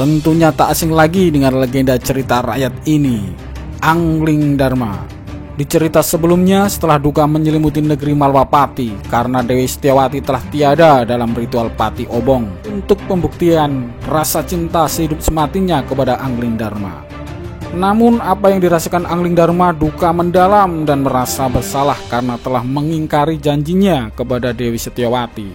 Tentunya tak asing lagi dengan legenda cerita rakyat ini, Angling Dharma. Di cerita sebelumnya, setelah duka menyelimuti negeri Malwapati karena Dewi Setiawati telah tiada dalam ritual Pati Obong untuk pembuktian rasa cinta sehidup sematinya kepada Angling Dharma. Namun apa yang dirasakan Angling Dharma duka mendalam dan merasa bersalah karena telah mengingkari janjinya kepada Dewi Setiawati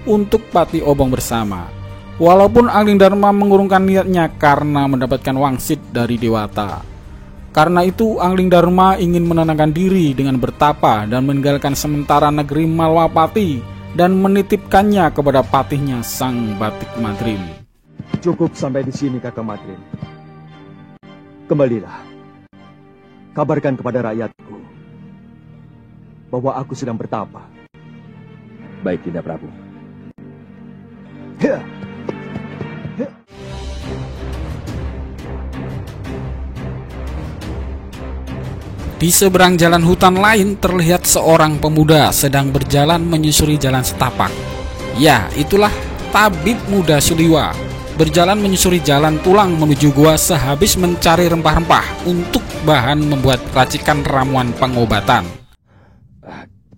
untuk Pati Obong bersama. Walaupun Angling Dharma mengurungkan niatnya karena mendapatkan wangsit dari Dewata. Karena itu Angling Dharma ingin menenangkan diri dengan bertapa dan meninggalkan sementara negeri Malwapati dan menitipkannya kepada patihnya Sang Batik Madrim. Cukup sampai di sini, Kakak Madrim. Kembalilah. Kabarkan kepada rakyatku bahwa aku sedang bertapa. Baik, Dinda Prabu. Di seberang jalan hutan lain terlihat seorang pemuda sedang berjalan menyusuri jalan setapak. Ya, itulah tabib muda Suliwa, berjalan menyusuri jalan tulang menuju gua sehabis mencari rempah-rempah untuk bahan membuat racikan ramuan pengobatan.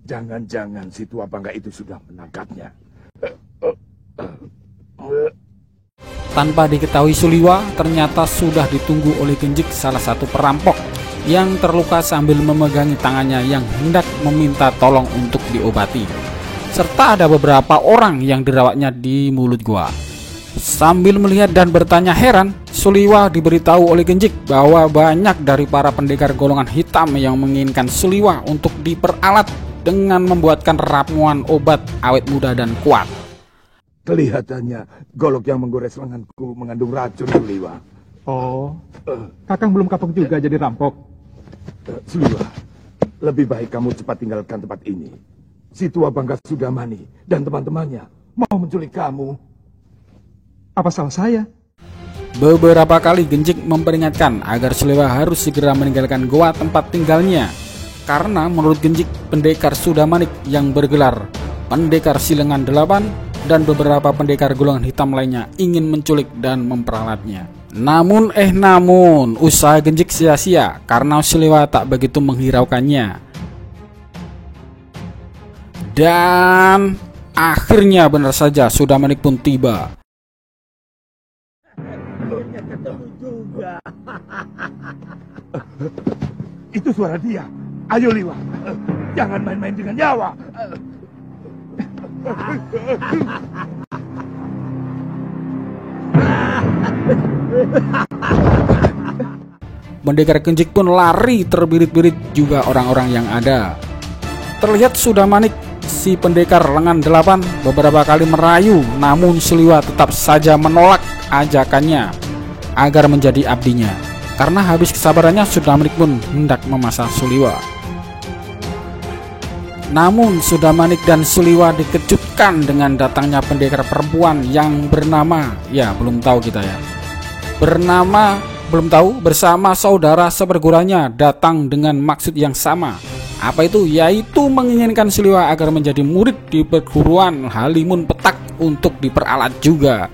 Jangan-jangan si tua bangga itu sudah menangkapnya. Tanpa diketahui Suliwa, ternyata sudah ditunggu oleh Genjik, salah satu perampok yang terluka sambil memegangi tangannya yang hendak meminta tolong untuk diobati. Serta ada beberapa orang yang dirawatnya di mulut gua. Sambil melihat dan bertanya heran, Suliwa diberitahu oleh Genjik bahwa banyak dari para pendekar golongan hitam yang menginginkan Suliwa untuk diperalat dengan membuatkan ramuan obat awet muda dan kuat. Kelihatannya golok yang menggores lenganku mengandung racun, Suliwa. Oh, Kakang belum kapok juga jadi rampok. Suliwa, lebih baik kamu cepat tinggalkan tempat ini. Si tua bangga Sudamani dan teman-temannya mau menculik kamu. Apa salah saya? Beberapa kali Genjik memperingatkan agar Suliwa harus segera meninggalkan goa tempat tinggalnya. Karena menurut Genjik, pendekar Sudamanik yang bergelar Pendekar Silengan 8 dan beberapa pendekar golongan hitam lainnya ingin menculik dan memperalatnya. Namun usaha Genjik sia-sia karena Suliwa tak begitu menghiraukannya. Dan akhirnya benar saja Sudamanik pun tiba. Ketemu juga. Itu suara dia. Ayo Liwa, jangan main-main dengan nyawa. Pendekar Genjik pun lari terbirit-birit juga orang-orang yang ada. Terlihat Sudamanik, si pendekar lengan 8, beberapa kali merayu, namun Suliwa tetap saja menolak ajakannya agar menjadi abdinya. Karena habis kesabarannya, Sudamanik pun hendak memasang Suliwa. Namun Sudamanik dan Suliwa dikejutkan dengan datangnya pendekar perempuan yang bernama, bersama saudara seperguruannya datang dengan maksud yang sama. Apa itu? Yaitu menginginkan Suliwa agar menjadi murid di perguruan Halimun Petak untuk diperalat juga.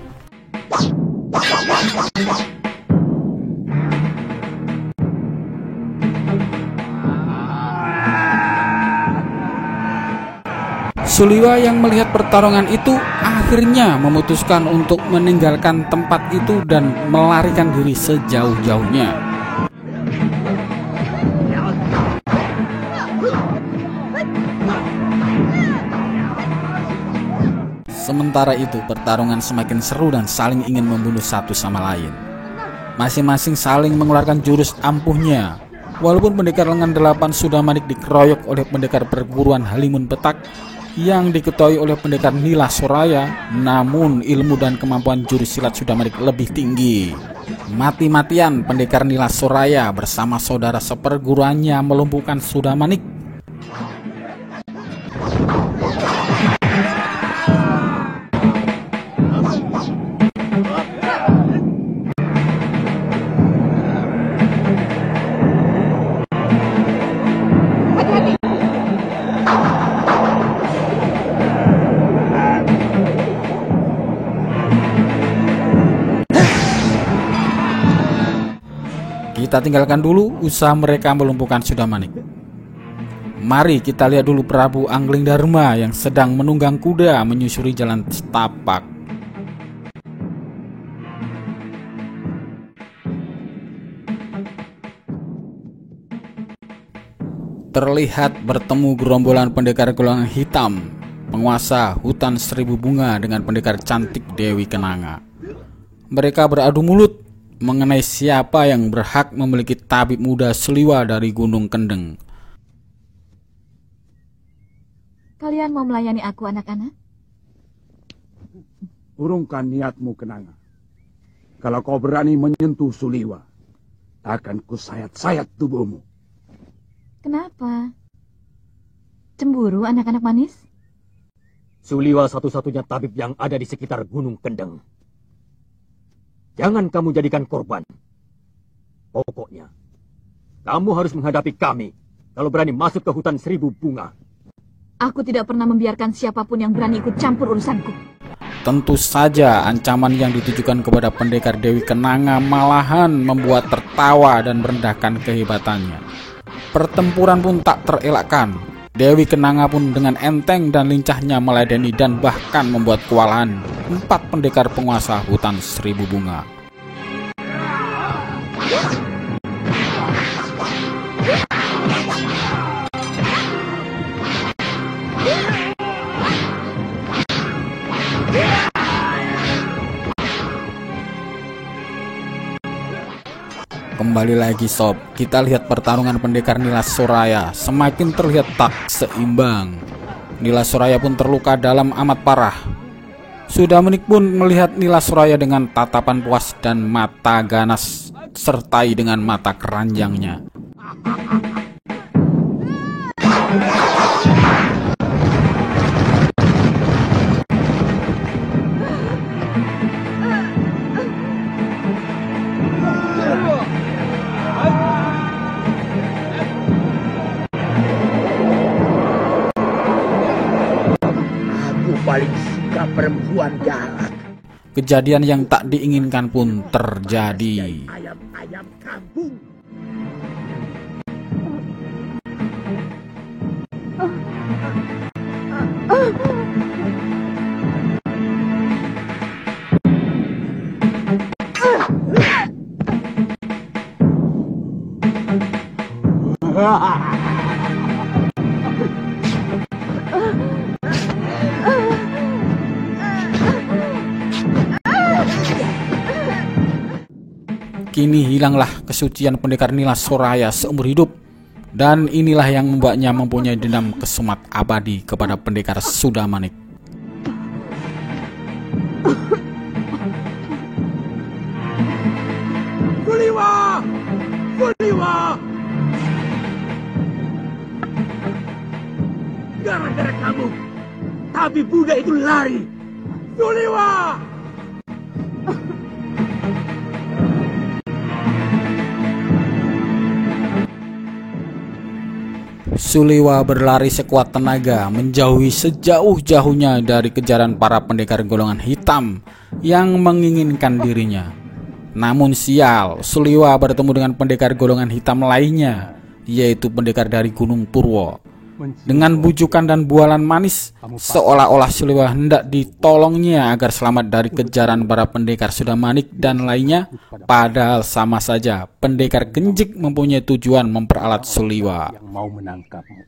Suliwa yang melihat pertarungan itu akhirnya memutuskan untuk meninggalkan tempat itu dan melarikan diri sejauh-jauhnya. Sementara itu pertarungan semakin seru dan saling ingin membunuh satu sama lain. Masing-masing saling mengeluarkan jurus ampuhnya. Walaupun pendekar lengan 8 Sudamanik dikeroyok oleh pendekar perguruan Halimun Petak yang diketahui oleh pendekar Nila Soraya, namun ilmu dan kemampuan jurus silat Sudamanik lebih tinggi. Mati-matian pendekar Nila Soraya bersama saudara seperguruannya melumpuhkan Sudamanik. Kita tinggalkan dulu usaha mereka melumpuhkan Sudamanik. Mari kita lihat dulu Prabu Anglingdarma yang sedang menunggang kuda menyusuri jalan setapak. Terlihat bertemu gerombolan pendekar golongan hitam, penguasa hutan seribu bunga dengan pendekar cantik Dewi Kenanga. Mereka beradu mulut mengenai siapa yang berhak memiliki tabib muda Suliwa dari Gunung Kendeng. Kalian mau melayani aku, anak-anak? Urungkan niatmu, Kenanga. Kalau kau berani menyentuh Suliwa, akan kusayat-sayat tubuhmu. Kenapa? Cemburu, anak-anak manis? Suliwa satu-satunya tabib yang ada di sekitar Gunung Kendeng. Jangan kamu jadikan korban. Pokoknya, kamu harus menghadapi kami kalau berani masuk ke hutan seribu bunga. Aku tidak pernah membiarkan siapapun yang berani ikut campur urusanku. Tentu saja ancaman yang ditujukan kepada pendekar Dewi Kenanga malahan membuat tertawa dan merendahkan kehebatannya. Pertempuran pun tak terelakkan. Dewi Kenanga pun dengan enteng dan lincahnya meladeni dan bahkan membuat kewalahan 4 pendekar penguasa hutan seribu bunga. Kembali lagi sob, kita lihat pertarungan pendekar Nilas Soraya semakin terlihat tak seimbang. Nilas Soraya pun terluka dalam amat parah. Sudamanik pun melihat Nilas Soraya dengan tatapan puas dan mata ganas sertai dengan mata keranjangnya. Paling suka perempuan galak. Kejadian yang tak diinginkan pun terjadi. Ayam-ayam kampung. Kini hilanglah kesucian pendekar Nilas Soraya seumur hidup. Dan inilah yang membuatnya mempunyai dendam kesumat abadi kepada pendekar Sudamanik. Suliwa! Suliwa! Gara-gara kamu, tabib Buddha itu lari. Suliwa! Suliwa berlari sekuat tenaga menjauhi sejauh-jauhnya dari kejaran para pendekar golongan hitam yang menginginkan dirinya. Namun sial, Suliwa bertemu dengan pendekar golongan hitam lainnya, yaitu pendekar dari Gunung Purwo. Dengan bujukan dan bualan manis, seolah-olah Suliwa hendak ditolongnya agar selamat dari kejaran para pendekar Sudamanik dan lainnya. Padahal sama saja, pendekar Genjik mempunyai tujuan memperalat Suliwa. Yang mau menangkapmu.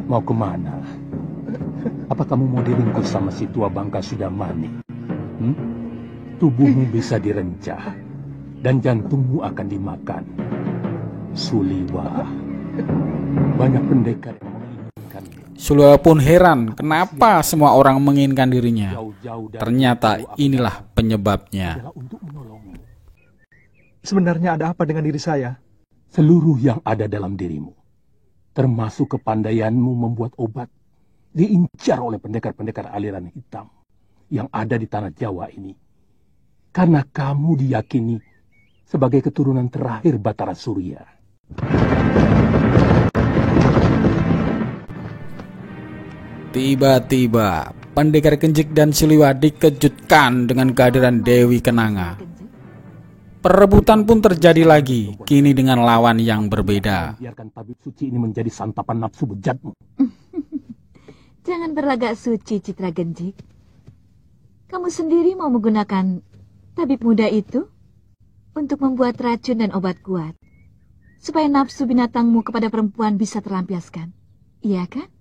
Mau kemana? Apa kamu mau diringkus sama si tua bangka Sudamanik? Tubuhmu bisa direncah dan jantungmu akan dimakan. Suliwa, banyak pendekar yang menginginkan. Suliwa pun heran kenapa semua orang menginginkan dirinya. Ternyata inilah penyebabnya. Sebenarnya ada apa dengan diri saya? Seluruh yang ada dalam dirimu, termasuk kepandaianmu membuat obat, diincar oleh pendekar-pendekar aliran hitam yang ada di tanah Jawa ini. Karena kamu diyakini sebagai keturunan terakhir Batara Surya. Tiba-tiba, Pendekar Kenjik dan Siliwa dikejutkan dengan kehadiran Dewi Kenanga. Perebutan pun terjadi lagi, kini dengan lawan yang berbeda. Biarkan tabib suci ini menjadi santapan nafsu bejatmu. Jangan berlagak suci, Citra Genjik. Kamu sendiri mau menggunakan tabib muda itu untuk membuat racun dan obat kuat, supaya nafsu binatangmu kepada perempuan bisa terlampiaskan. Iya kan?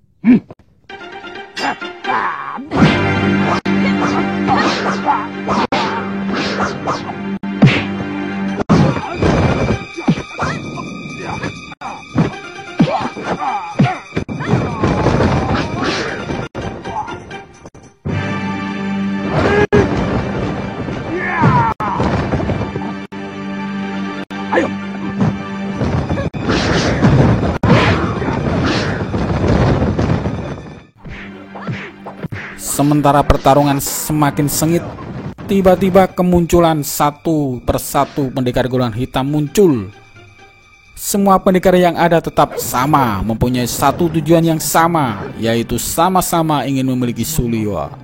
Sementara pertarungan semakin sengit, tiba-tiba kemunculan satu persatu pendekar golongan hitam muncul. Semua pendekar yang ada tetap sama, mempunyai satu tujuan yang sama, yaitu sama-sama ingin memiliki Siliwa.